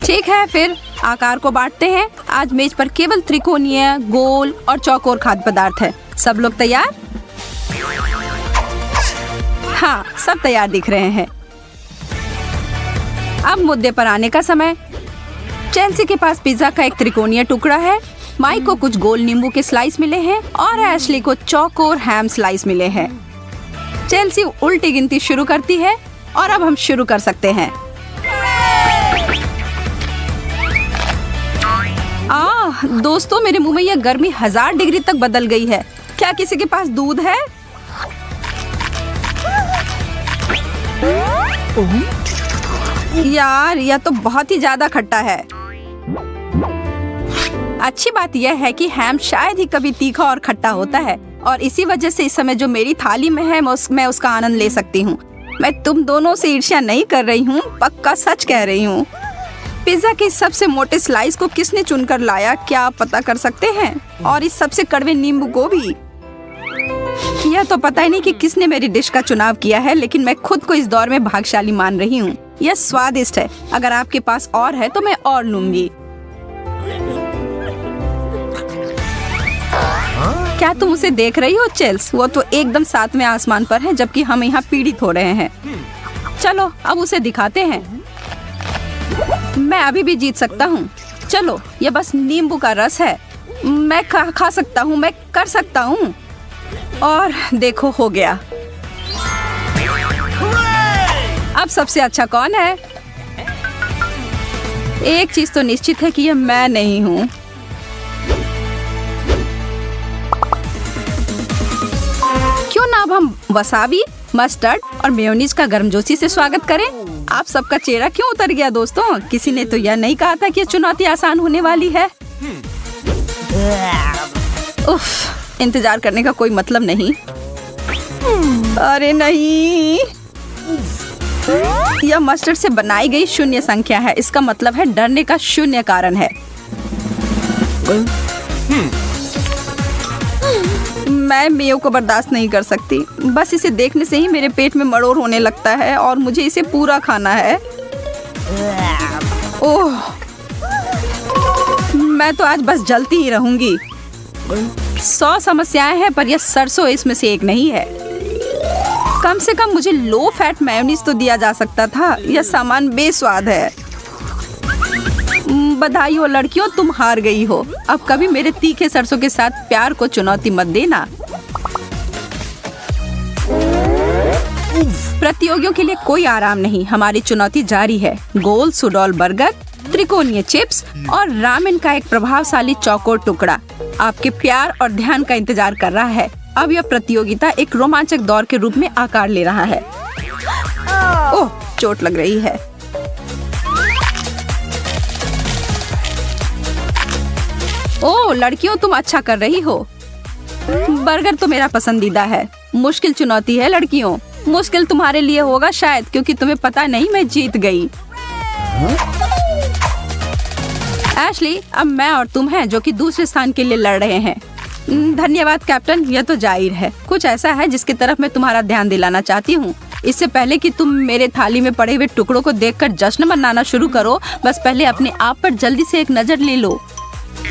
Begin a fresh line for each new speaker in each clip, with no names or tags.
ठीक है, फिर आकार को बांटते हैं। आज मेज पर केवल त्रिकोणीय, गोल और चौकोर खाद्य पदार्थ है। सब लोग तैयार? हाँ, सब तैयार दिख रहे हैं। अब मुद्दे पर आने का समय। चेल्सी के पास पिज्जा का एक त्रिकोणीय टुकड़ा है, माइक को कुछ गोल नींबू के स्लाइस मिले हैं और एशली को चौकोर हैम स्लाइस मिले हैं। चेल्सी उल्टी गिनती शुरू करती है और अब हम शुरू कर सकते हैं। दोस्तों, मेरे मुंह में यह गर्मी 1000 डिग्री तक बदल गई है। क्या किसी के पास दूध है? यार, यह तो बहुत ही ज्यादा खट्टा है। अच्छी बात यह है कि हैम शायद ही कभी तीखा और खट्टा होता है और इसी वजह से इस समय जो मेरी थाली में है मैं उसका आनंद ले सकती हूँ। मैं तुम दोनों से ईर्ष्या नहीं कर रही हूँ, पक्का सच कह रही हूँ। पिज्जा के सबसे मोटे स्लाइस को किसने चुनकर लाया, क्या आप पता कर सकते हैं? और इस सबसे कड़वे नींबू को भी। यह तो पता ही नहीं कि किसने मेरी डिश का चुनाव किया है, लेकिन मैं खुद को इस दौर में भाग्यशाली मान रही हूँ। यह स्वादिष्ट है। अगर आपके पास और है तो मैं और लूंगी। क्या तुम उसे देख रही हो चेल्स? वो तो एकदम सातवें आसमान पर है, जबकि हम यहाँ पीड़ित हो रहे हैं। चलो अब उसे दिखाते हैं। मैं अभी भी जीत सकता हूँ। चलो, ये बस नींबू का रस है। मैं खा सकता हूँ, मैं कर सकता हूँ। और देखो, हो गया। अब सबसे अच्छा कौन है? एक चीज तो निश्चित है कि यह मैं नहीं हूँ। क्यों ना अब हम वसाबी, मस्टर्ड और मेयोनीज का गर्मजोशी से स्वागत करें। आप सबका चेहरा क्यों उतर गया दोस्तों? किसी ने तो यह नहीं कहा था कि यह चुनौती आसान होने वाली है। उफ, इंतजार करने का कोई मतलब नहीं। अरे नहीं, यह मस्टर्ड से बनाई गई शून्य संख्या है। इसका मतलब है डरने का शून्य कारण है। मैं मेयो को बर्दाश्त नहीं कर सकती। बस इसे देखने से ही मेरे पेट में मड़ोर होने लगता है और मुझे इसे पूरा खाना है। ओह, मैं तो आज बस जलती ही रहूंगी। 100 समस्याएं हैं, पर यह सरसों इसमें से एक नहीं है। कम से कम मुझे लो फैट मेयोनीज तो दिया जा सकता था। यह सामान बेस्वाद है। बधाई हो लड़कियों, तुम हार गई हो। अब कभी मेरे तीखे सरसों के साथ प्यार को चुनौती मत देना। प्रतियोगियों के लिए कोई आराम नहीं। हमारी चुनौती जारी है। गोल सुडौल बर्गर, त्रिकोणीय चिप्स और रामेन का एक प्रभावशाली चौकोर टुकड़ा आपके प्यार और ध्यान का इंतजार कर रहा है। अब यह प्रतियोगिता एक रोमांचक दौर के रूप में आकार ले रहा है। ओह, चोट लग रही है। ओह लड़कियों, तुम अच्छा कर रही हो। बर्गर तो मेरा पसंदीदा है। मुश्किल चुनौती है लड़कियों। मुश्किल तुम्हारे लिए होगा शायद, क्योंकि तुम्हें पता नहीं मैं जीत गई। एशली, अब मैं और तुम हैं जो कि दूसरे स्थान के लिए लड़ रहे हैं। धन्यवाद कैप्टन। यह तो जाहिर है। कुछ ऐसा है जिसकी तरफ मैं तुम्हारा ध्यान दिलाना चाहती हूँ। इससे पहले कि तुम मेरे थाली में पड़े हुए टुकड़ों को देखकर जश्न मनाना शुरू करो, बस पहले अपने आप पर जल्दी से एक नजर ले लो।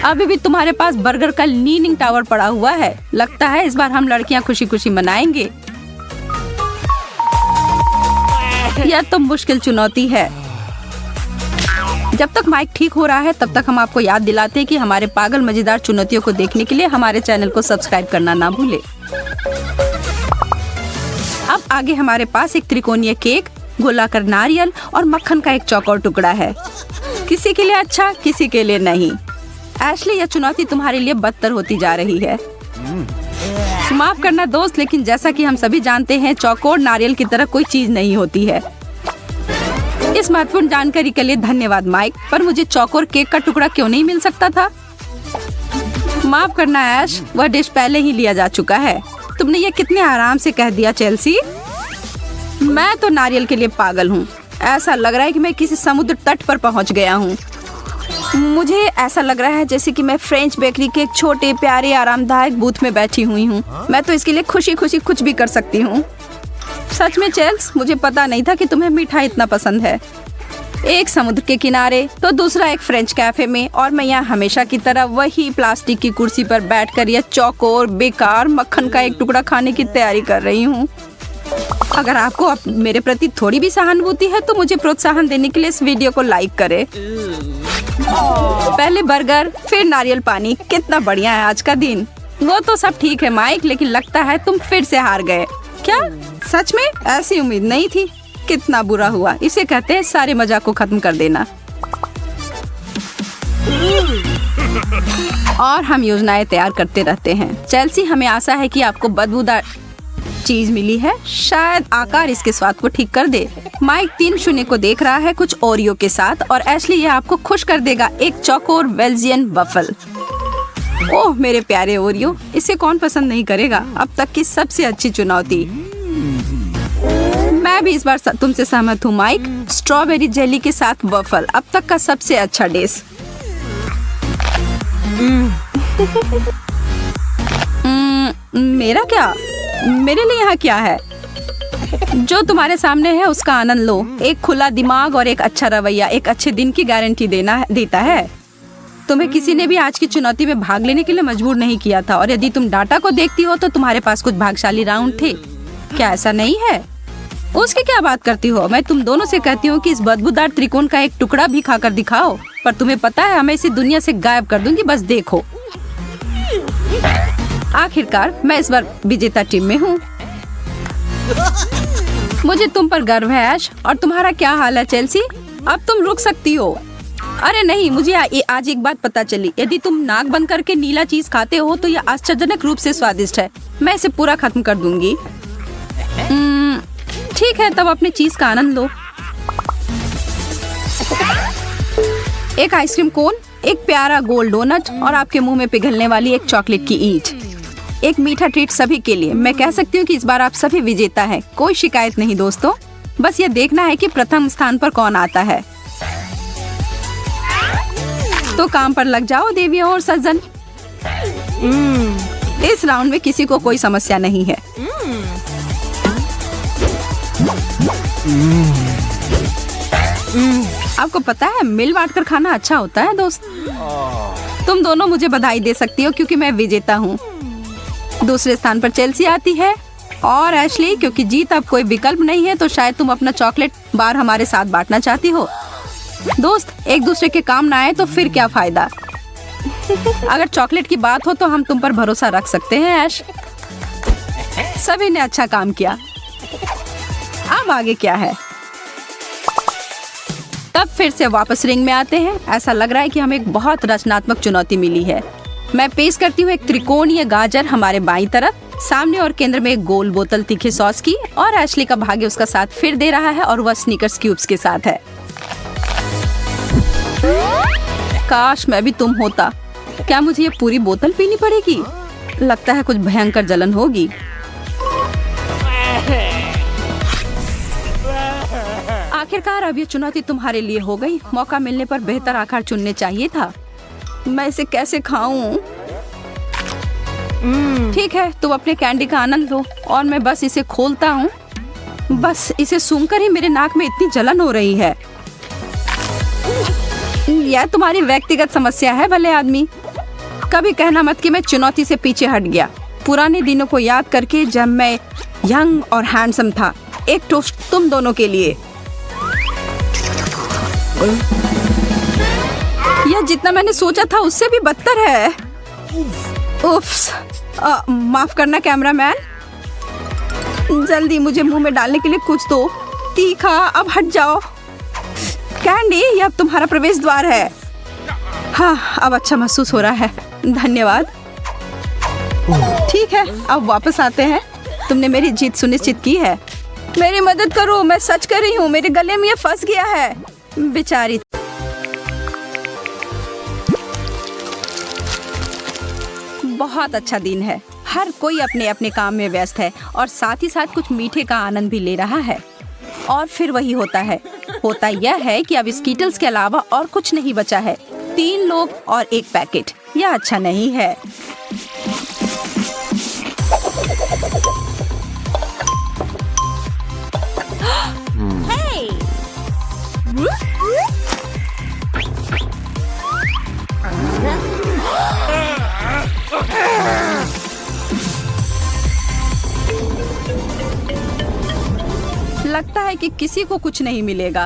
अभी भी तुम्हारे पास बर्गर का लीनिंग टावर पड़ा हुआ है। लगता है इस बार हम लड़कियां खुशी खुशी मनाएंगे। यह तो मुश्किल चुनौती है। जब तक माइक ठीक हो रहा है तब तक हम आपको याद दिलाते हैं कि हमारे पागल मजेदार चुनौतियों को देखने के लिए हमारे चैनल को सब्सक्राइब करना ना भूले। अब आगे हमारे पास एक त्रिकोणीय केक, गोलाकार नारियल और मक्खन का एक चौकोर टुकड़ा है। किसी के लिए अच्छा, किसी के लिए नहीं। एशली, यह चुनौती तुम्हारे लिए बदतर होती जा रही है। माफ करना दोस्त, लेकिन जैसा कि हम सभी जानते हैं, चौकोर नारियल की तरह कोई चीज नहीं होती है। इस महत्वपूर्ण जानकारी के लिए धन्यवाद माइक, पर मुझे चौकोर केक का टुकड़ा क्यों नहीं मिल सकता था? माफ करना ऐश, वह डिश पहले ही लिया जा चुका है। तुमने ये कितने आराम से कह दिया चेल्सी। मैं तो नारियल के लिए पागल हूँ। ऐसा लग रहा है कि मैं किसी समुद्र तट पर पहुँच गया हूँ। मुझे ऐसा लग रहा है जैसे कि मैं फ्रेंच बेकरी के एक छोटे प्यारे आरामदायक बूथ में बैठी हुई हूँ। मैं तो इसके लिए खुशी खुशी कुछ भी कर सकती हूँ। सच में चेल्स, मुझे पता नहीं था कि तुम्हें मिठाई इतना पसंद है। एक समुद्र के किनारे तो दूसरा एक फ्रेंच कैफे में, और मैं यहाँ हमेशा की तरह वही प्लास्टिक की कुर्सी पर बैठकर यह चौकोर बेकार मक्खन का एक टुकड़ा खाने की तैयारी कर रही हूँ। अगर आपको मेरे प्रति थोड़ी भी सहानुभूति है तो मुझे प्रोत्साहन देने के लिए इस वीडियो को लाइक करें। पहले बर्गर, फिर नारियल पानी। कितना बढ़िया है आज का दिन। वो तो सब ठीक है माइक, लेकिन लगता है तुम फिर से हार गए। क्या सच में? ऐसी उम्मीद नहीं थी। कितना बुरा हुआ। इसे कहते हैं सारे मजाक को खत्म कर देना। और हम योजनाएं तैयार करते रहते हैं। चेल्सी, हमें आशा है कि आपको बदबूदार चीज मिली है। शायद आकार इसके स्वाद को ठीक कर दे। माइक 3-0 को देख रहा है कुछ ओरियो के साथ, और एशली यह आपको खुश कर देगा, एक चौकोर बेल्जियन वफल। ओह मेरे प्यारे ओरियो, इसे कौन पसंद नहीं करेगा। अब तक की सबसे अच्छी चुनौती। मैं भी इस बार तुमसे सहमत हूँ माइक। स्ट्रॉबेरी जेली के साथ वफल अब तक का सबसे अच्छा डिश। मेरा क्या? मेरे लिए यहाँ क्या है? जो तुम्हारे सामने है उसका आनंद लो। एक खुला दिमाग और एक अच्छा रवैया एक अच्छे दिन की गारंटी देता है। तुम्हें किसी ने भी आज की चुनौती में भाग लेने के लिए मजबूर नहीं किया था, और यदि तुम डाटा को देखती हो तो तुम्हारे पास कुछ भाग्यशाली राउंड थे। क्या ऐसा नहीं है? उसकी क्या बात करती हो? मैं तुम दोनों से कहती हूँ कि इस बदबूदार त्रिकोण का एक टुकड़ा भी खाकर दिखाओ। पर तुम्हें पता है, मैं इसे दुनिया से गायब कर दूंगी, बस देखो। आखिरकार मैं इस बार विजेता टीम में हूँ। मुझे तुम पर गर्व है ऐश। और तुम्हारा क्या हाल है चेल्सी? अब तुम रुक सकती हो। अरे नहीं, मुझे आज एक बात पता चली। यदि तुम नाक बंद करके नीला चीज खाते हो तो यह आश्चर्यजनक रूप से स्वादिष्ट है। मैं इसे पूरा खत्म कर दूंगी। ठीक है, तब अपने चीज का आनंद लो। एक आइसक्रीम कोन, एक प्यारा गोल डोनट, और आपके मुंह में पिघलने वाली एक चॉकलेट की ईंट। एक मीठा ट्रीट सभी के लिए। मैं कह सकती हूँ कि इस बार आप सभी विजेता हैं। कोई शिकायत नहीं दोस्तों। बस ये देखना है कि प्रथम स्थान पर कौन आता है। तो काम पर लग जाओ देवियों और सज्जन। इस राउंड में किसी को कोई समस्या नहीं है। आपको पता है, मिल बांट कर खाना अच्छा होता है दोस्त। तुम दोनों मुझे बधाई दे सकती हो क्योंकि मैं विजेता हूँ। दूसरे स्थान पर चेल्सी आती है, और एशली, क्योंकि जीत अब कोई विकल्प नहीं है तो शायद तुम अपना चॉकलेट बार हमारे साथ बांटना चाहती हो। दोस्त, एक दूसरे के काम ना आए तो फिर क्या फायदा। अगर चॉकलेट की बात हो तो हम तुम पर भरोसा रख सकते हैं ऐश। सभी ने अच्छा काम किया। अब आगे क्या है? तब फिर से वापस रिंग में आते हैं। ऐसा लग रहा है कि हमें एक बहुत रचनात्मक चुनौती मिली है। मैं पेश करती हूँ एक त्रिकोणीय गाजर हमारे बाईं तरफ, सामने और केंद्र में एक गोल बोतल तीखे सॉस की, और एशली का भाग्य उसका साथ फिर दे रहा है, और वह स्नीकर्स क्यूब्स के साथ है। काश मैं भी तुम होता। क्या मुझे ये पूरी बोतल पीनी पड़ेगी? लगता है कुछ भयंकर जलन होगी। आखिरकार अब ये चुनौती तुम्हारे लिए हो गई। मौका मिलने पर बेहतर आकार चुनने चाहिए था। मैं इसे कैसे खाऊं? ठीक है, तुम अपने कैंडी का आनंद लो, और मैं बस इसे खोलता हूँ। बस इसे सूंघकर ही मेरे नाक में इतनी जलन हो रही है। यह तुम्हारी व्यक्तिगत समस्या है भले आदमी। कभी कहना मत कि मैं चुनौती से पीछे हट गया। पुराने दिनों को याद करके जब मैं यंग और हैंडसम था। एक टोस्ट तुम दोनों के लिए। यह जितना मैंने सोचा था उससे भी बदतर है। उफ्स, माफ करना कैमरामैन। जल्दी मुझे मुंह में डालने के लिए कुछ दो। तीखा, अब हट जाओ। कैंडी, यह अब तुम्हारा प्रवेश द्वार है। हाँ, अब अच्छा महसूस हो रहा है। धन्यवाद। ठीक है, अब वापस आते हैं। तुमने मेरी जीत सुनिश्चित की है। मेरी मदद करो, मैं सच कर रही हूँ। मेरे गले में ये फंस गया है। बेचारी। बहुत अच्छा दिन है। हर कोई अपने अपने काम में व्यस्त है, और साथ ही साथ कुछ मीठे का आनंद भी ले रहा है। और फिर वही होता यह है कि अब स्कीटल्स के अलावा और कुछ नहीं बचा है। 3 लोग और 1 पैकेट। यह अच्छा नहीं है। लगता है कि किसी को कुछ नहीं मिलेगा।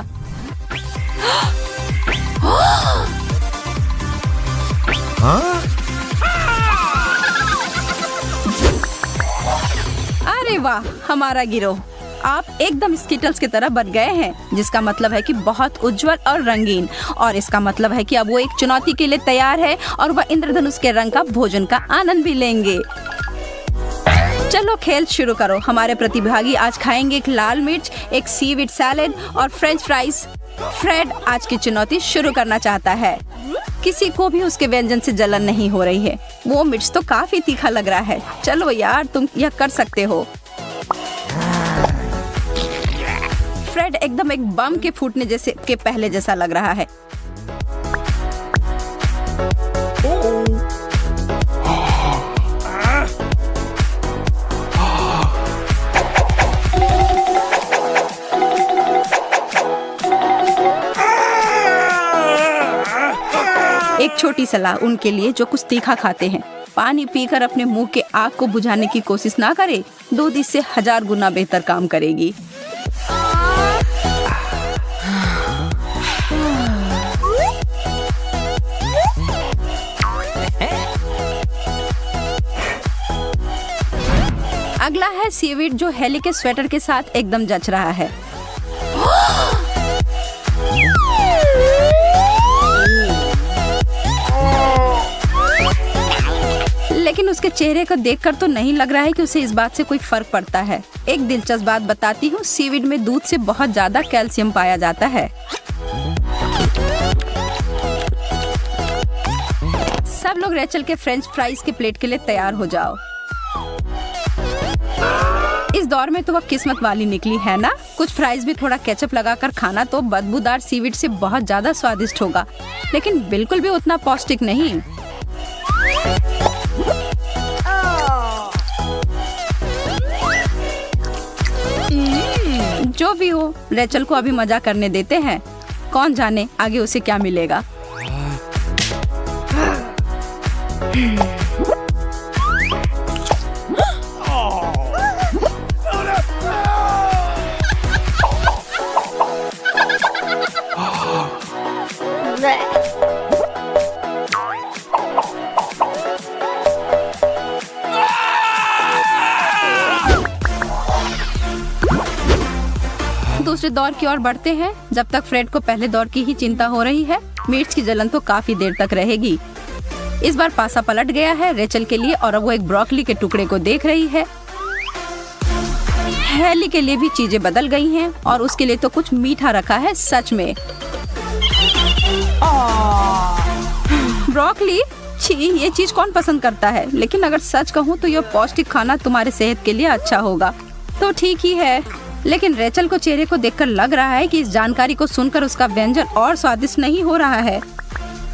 अरे वाह, हमारा गिरोह। आप एकदम स्किटल्स की तरह बन गए हैं, जिसका मतलब है कि बहुत उज्जवल और रंगीन। और इसका मतलब है कि अब वो एक चुनौती के लिए तैयार है और वह इंद्रधनुष के रंग का भोजन का आनंद भी लेंगे। चलो खेल शुरू करो। हमारे प्रतिभागी आज खाएंगे एक लाल मिर्च, एक सीवीड सैलेड और फ्रेंच फ्राइज। फ्रेड आज की चुनौती शुरू करना चाहता है। किसी को भी उसके व्यंजन से जलन नहीं हो रही है। वो मिर्च तो काफी तीखा लग रहा है। चलो यार, तुम यह कर सकते हो। फ्रेड एकदम एक बम के फूटने जैसे के पहले जैसा लग रहा है। एक छोटी सलाह उनके लिए जो कुछ तीखा खाते हैं। पानी पीकर अपने मुंह के आग को बुझाने की कोशिश ना करें। दूध इससे 1000 गुना बेहतर काम करेगी। अगला है सीवीड, जो हेली के स्वेटर के साथ एकदम जच रहा है। लेकिन उसके चेहरे को देखकर तो नहीं लग रहा है कि उसे इस बात से कोई फर्क पड़ता है। एक दिलचस्प बात बताती हूँ, सीवीड में दूध से बहुत ज्यादा कैल्शियम पाया जाता है। सब लोग रेचल के फ्रेंच फ्राइज के प्लेट के लिए तैयार हो जाओ। इस दौर में तो वह किस्मत वाली निकली है ना। कुछ फ्राइज भी थोड़ा केचप लगाकर खाना तो बदबूदार सीवीड से बहुत ज्यादा स्वादिष्ट होगा, लेकिन बिल्कुल भी उतना पौष्टिक नहीं। जो भी हो, रेचल को अभी मजा करने देते हैं। कौन जाने आगे उसे क्या मिलेगा। दूसरे दौर की ओर बढ़ते हैं। जब तक फ्रेड को पहले दौर की ही चिंता हो रही है, मिर्च की जलन तो काफी देर तक रहेगी। इस बार पासा पलट गया है रेचल के लिए और अब वो एक ब्रोकली के टुकड़े को देख रही है। हेली के लिए भी चीजें बदल गई हैं और उसके लिए तो कुछ मीठा रखा है। सच में ब्रोकली, छी, ये चीज कौन पसंद करता है। लेकिन अगर सच कहूँ तो यह पौष्टिक खाना तुम्हारे सेहत के लिए अच्छा होगा तो ठीक ही है। लेकिन रेचल को चेहरे को देखकर लग रहा है कि इस जानकारी को सुनकर उसका व्यंजन और स्वादिष्ट नहीं हो रहा है।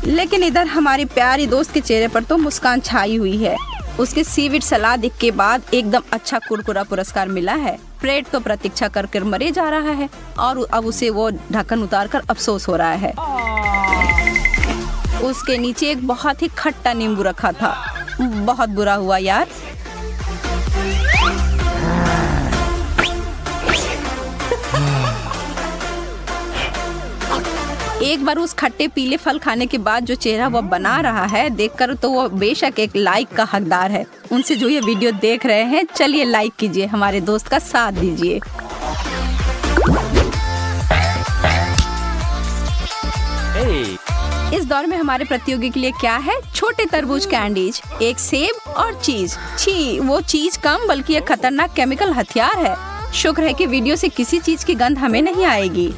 लेकिन इधर हमारी प्यारी दोस्त के चेहरे पर तो मुस्कान छाई हुई है। उसके सीवीड सलाद के बाद एकदम अच्छा कुरकुरा पुरस्कार मिला है। फ्रेड तो प्रतीक्षा कर मरे जा रहा है और अब उसे वो ढक्कन उतारकर अफसोस हो रहा है। उसके नीचे एक बहुत ही खट्टा नींबू रखा था। बहुत बुरा हुआ यार। एक बार उस खट्टे पीले फल खाने के बाद जो चेहरा वो बना रहा है, देखकर तो वो बेशक एक लाइक का हकदार है। उनसे जो ये वीडियो देख रहे हैं, चलिए लाइक कीजिए, हमारे दोस्त का साथ दीजिए। इस दौर में हमारे प्रतियोगी के लिए क्या है? छोटे तरबूज कैंडीज, एक सेब और चीज। छी, वो चीज कम बल्कि एक खतरनाक केमिकल हथियार है। शुक्र है कि वीडियो से किसी चीज की गंध हमें नहीं आएगी।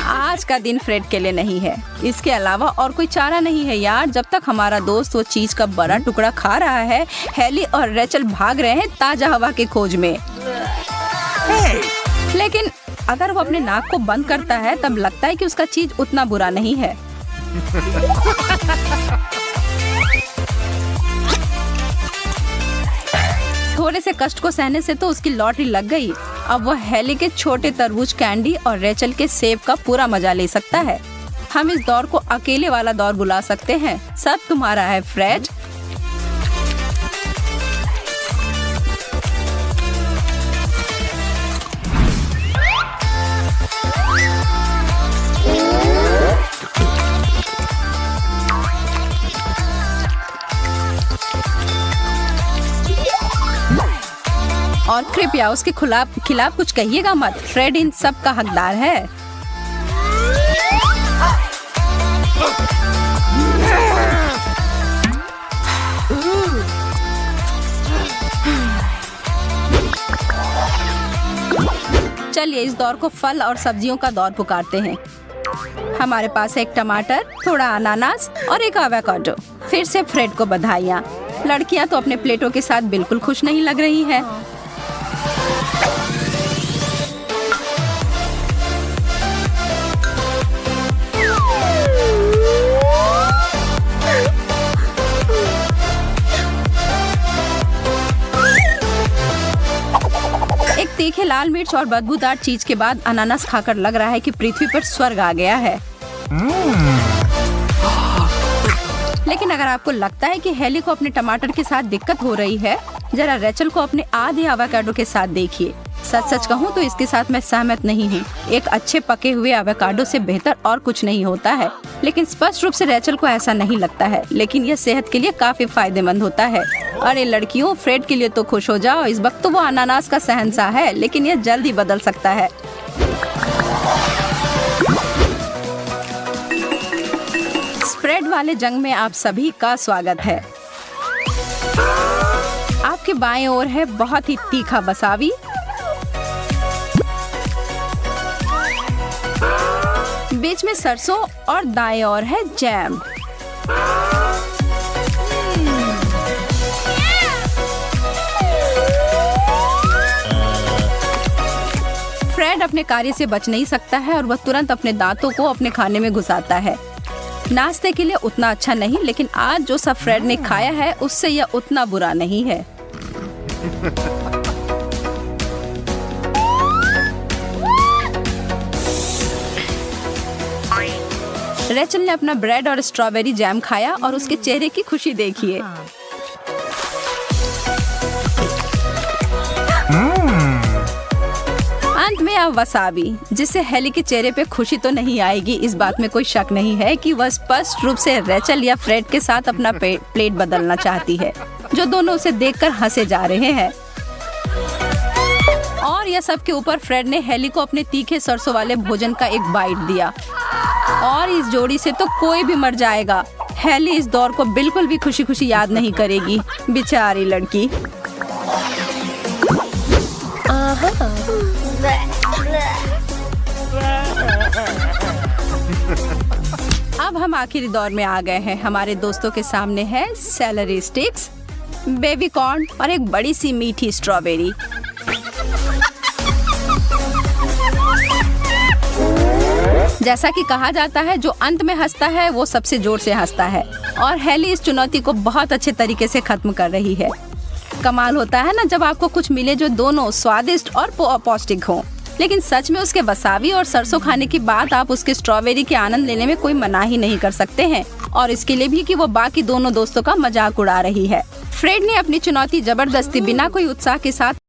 आज का दिन फ्रेड के लिए नहीं है। इसके अलावा और कोई चारा नहीं है यार। जब तक हमारा दोस्त वो चीज का बड़ा टुकड़ा खा रहा है, हेली और रेचल भाग रहे हैं ताजा हवा के खोज में। लेकिन अगर वो अपने नाक को बंद करता है तब लगता है कि उसका चीज उतना बुरा नहीं है। थोड़े से कष्ट को सहने से तो उसकी लॉटरी लग गई। अब वह हेली के छोटे तरबूज कैंडी और रेचल के सेब का पूरा मजा ले सकता है। हम इस दौर को अकेले वाला दौर बुला सकते हैं। सब तुम्हारा है फ्रेड। और कृपया उसके खिलाफ कुछ कहिएगा मत। फ्रेड इन सब का हकदार है। चलिए इस दौर को फल और सब्जियों का दौर पुकारते हैं। हमारे पास है एक टमाटर, थोड़ा अनानास और एक एवोकाडो। फिर से फ्रेड को बधाइयाँ। लड़कियां तो अपने प्लेटों के साथ बिल्कुल खुश नहीं लग रही हैं। एक तीखे लाल मिर्च और बदबूदार चीज के बाद अनानास खाकर लग रहा है कि पृथ्वी पर स्वर्ग आ गया है। लेकिन अगर आपको लगता है कि हेली को अपने टमाटर के साथ दिक्कत हो रही है, जरा रेचल को अपने आधे एवोकाडो के साथ देखिए। सच कहूँ तो इसके साथ मैं सहमत नहीं हूँ। एक अच्छे पके हुए एवोकाडो से बेहतर और कुछ नहीं होता है। लेकिन स्पष्ट रूप से रेचल को ऐसा नहीं लगता है। लेकिन यह सेहत के लिए काफी फायदेमंद होता है। अरे लड़कियों, फ्रेड के लिए तो खुश हो जाओ। इस वक्त तो वो अनानास का शहंशाह है, लेकिन यह जल्द ही बदल सकता है। स्प्रेड वाले जंग में आप सभी का स्वागत है। आपके बाएं ओर है बहुत ही तीखा वसाबी, बीच में सरसों और दाएं ओर है जैम। फ्रेड अपने कार्य से बच नहीं सकता है और वह तुरंत अपने दांतों को अपने खाने में घुसाता है। नाश्ते के लिए उतना अच्छा नहीं, लेकिन आज जो सब फ्रेड ने खाया है उससे यह उतना बुरा नहीं है। रेचल ने अपना ब्रेड और स्ट्रॉबेरी जैम खाया और उसके चेहरे की खुशी देखिए। अंत में अब वसाबी, जिससे हेली के चेहरे पे खुशी तो नहीं आएगी। इस बात में कोई शक नहीं है कि वह स्पष्ट रूप से रेचल या फ्रेड के साथ अपना प्लेट बदलना चाहती है, जो दोनों उसे देखकर हंसे जा रहे हैं। और यह सब के ऊपर फ्रेड ने हेली को अपने तीखे सरसों वाले भोजन का एक बाइट दिया। और इस जोड़ी से तो कोई भी मर जाएगा। हेली इस दौर को बिल्कुल भी खुशी खुशी याद नहीं करेगी, बेचारी लड़की। अब हम आखिरी दौर में आ गए हैं। हमारे दोस्तों के सामने है सेलरी स्टिक्स, बेबी कॉर्न और एक बड़ी सी मीठी स्ट्रॉबेरी। जैसा कि कहा जाता है, जो अंत में हंसता है वो सबसे जोर से हंसता है। और हेली इस चुनौती को बहुत अच्छे तरीके से खत्म कर रही है। कमाल होता है ना जब आपको कुछ मिले जो दोनों स्वादिष्ट और पौष्टिक हो। लेकिन सच में उसके वसाबी और सरसों खाने के बाद आप उसके स्ट्रॉबेरी के आनंद लेने में कोई मना ही नहीं कर सकते हैं। और इसके लिए भी कि वो बाकी दोनों दोस्तों का मजाक उड़ा रही है। फ्रेड ने अपनी चुनौती जबरदस्ती बिना कोई उत्साह के साथ